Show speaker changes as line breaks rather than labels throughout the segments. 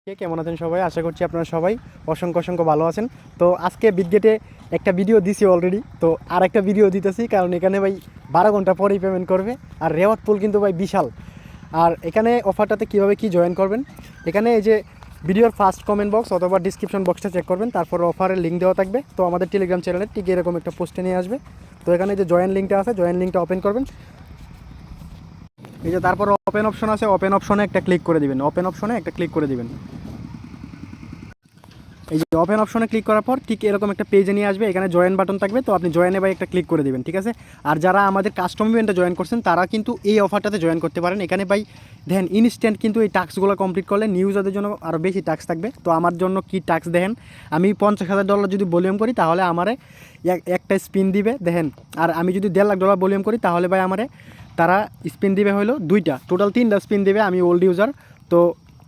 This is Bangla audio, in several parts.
কেমন আছেন সবাই? আশা করছি আপনারা সবাই অসংখ্য ভালো আছেন। তো আজকে বিটগেটে একটা ভিডিও দিছি অলরেডি, তো আর একটা ভিডিও দিতেছি কারণ এখানে ভাই 12 ঘন্টা পরেই পেমেন্ট করবে। আর রেওয়ার্ড পুল কিন্তু ভাই বিশাল। আর এখানে অফারটাতে কীভাবে কি জয়েন করবেন, এখানে এই যে ভিডিওর ফার্স্ট কমেন্ট বক্স অথবা ডিসক্রিপশন বক্সটা চেক করবেন, তারপর অফারের লিঙ্ক দেওয়া থাকবে। তো আমাদের টেলিগ্রাম চ্যানেলে ঠিক এরকম একটা পোস্টে নিয়ে আসবে। তো এখানে যে জয়েন লিঙ্কটা আছে, জয়েন লিঙ্কটা ওপেন করবেন। এই যে তারপর ওপেন অপশন আছে, ওপেন অপশনে একটা ক্লিক করে দিবেন। ওপেন অপশনে একটা ক্লিক করে দিবেন। এই যে ওপেন অপশনে ক্লিক করার পর ঠিক এরকম একটা পেজে নিয়ে আসবে। এখানে জয়েন বাটন থাকবে, তো আপনি জয়েনে ভাই একটা ক্লিক করে দিবেন, ঠিক আছে। আর যারা আমাদের কাস্টম ইভেন্টে জয়েন করছেন তারা কিন্তু এই অফারটাতে জয়েন করতে পারেন। এখানে ভাই দেখেন ইনস্ট্যান্ট কিন্তু এই টাস্কগুলো কমপ্লিট করলে নিউজারদের জন্য আরও বেশি টাস্ক থাকবে। তো আমার জন্য কি টাস্ক দেখেন, আমি $50,000 যদি ভলিউম করি তাহলে আমারে একটা স্পিন দিবে দেখেন। আর আমি যদি $1.5 লাখ ভলিউম করি তাহলে ভাই আমারে তারা স্পিন দিবে হলো দুইটা, টোটাল 3টা স্পিন দিবে। আমি ওল্ড ইউজার। তো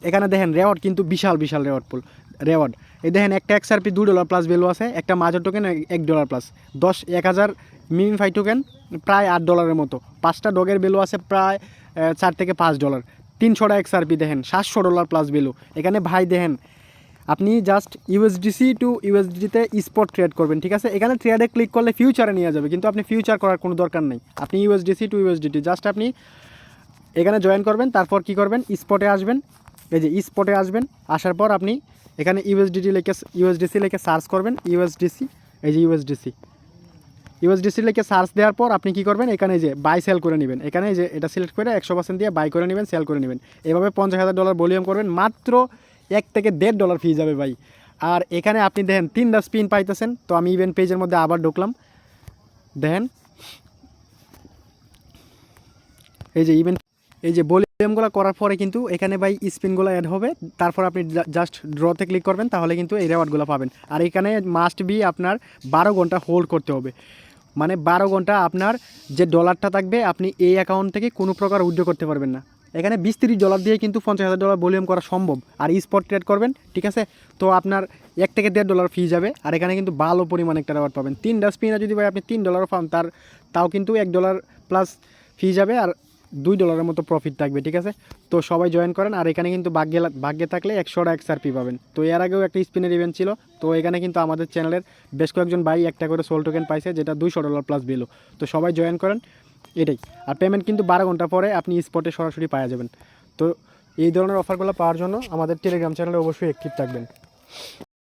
এখানে দেখেন রেওয়ার্ড কিন্তু বিশাল রেওয়ার্ড পুল রেওয়ার্ড। এই দেখেন একটা XRP $2 প্লাস ভ্যালু আছে, একটা মাজার টোকেন $1 প্লাস 10,000 মিমিফাই টোকেন প্রায় $8 মতো, 5টা ডগের ভ্যালু আছে প্রায় $4 থেকে $5, 300টা XRP দেখেন $700 প্লাস ভ্যালু। এখানে ভাই দেখেন আপনি জাস্ট ইউএসডিসি টু ইউএসডিতে স্পট ট্রেড করবেন, ঠিক আছে। এখানে ট্রেডে ক্লিক করলে ফিউচারে নিয়ে যাবে, কিন্তু আপনি ফিউচার করার কোনো দরকার নেই। আপনি ইউএসডিসি টু ইউএসডিটি জাস্ট আপনি এখানে জয়েন করবেন, তারপর কি করবেন, স্পটে আসবেন। এই যে স্পটে আসবেন, আসার পর আপনি এখানে ইউএসডিসি লিখে সার্চ করবেন। ইউএসডিসি, এই যে ইউএসডিসি লিখে সার্চ দেওয়ার পর আপনি কি করবেন, এখানে যে বাই সেল করে নেবেন। এখানে যে এটা সিলেক্ট করে 100% দিয়ে বাই করে নেবেন, সেল করে নেবেন। এভাবে $50,000 ভলিউম করবেন, মাত্র $1 থেকে $1.5 ফি যাবে ভাই। আর এখানে আপনি দেখেন 3টা স্পিন পাইতেছেন। তো আমি ইভেন্ট পেজের মধ্যে আবার ঢুকলাম, দেখেন এই যে ভলিউমগুলো করার পরে কিন্তু এখানে ভাই স্পিনগুলো অ্যাড হবে। তারপর আপনি জাস্ট ড্রতে ক্লিক করবেন, তাহলে কিন্তু এই রেওয়ার্ডগুলো পাবেন। আর এখানে মাস্ট বি আপনার 12 ঘন্টা হোল্ড করতে হবে। মানে 12 ঘন্টা আপনার যে ডলারটা থাকবে আপনি এই অ্যাকাউন্ট থেকে কোনো প্রকার উইথড্র করতে পারবেন না। এখানে $20-30 দিয়ে কিন্তু $50,000 ভলিউম করা সম্ভব। আর স্পট ট্রেড করবেন, ঠিক আছে। তো আপনার $1 থেকে $1.5 ফি যাবে। আর এখানে কিন্তু ভালো পরিমাণে একটা রেওয়ার্ড পাবেন। 3টা স্পিনে যদি ভাই আপনি $3 পান, তাও কিন্তু $1 প্লাস ফি যাবে, আর $2 মতো প্রফিট থাকবে, ঠিক আছে। তো সবাই জয়েন করেন। আর এখানে কিন্তু ভাগ্যে থাকলে 100টা XRP পাবেন। তো এর আগেও একটা স্পিনের ইভেন্ট ছিল, তো এখানে কিন্তু আমাদের চ্যানেলের বেশ কয়েকজন ভাই একটা করে সোল টোকেন পাইছে, যেটা $200 প্লাস ভ্যালু। তো সবাই জয়েন করেন, এটাই। আর পেমেন্ট কিন্তু 12 ঘন্টা পরে আপনি স্পটে সরাসরি পাওয়া যাবেন। তো এই ধরনের অফারগুলো পাওয়ার জন্য আমাদের টেলিগ্রাম চ্যানেলে অবশ্যই অ্যাক্টিভ থাকবেন।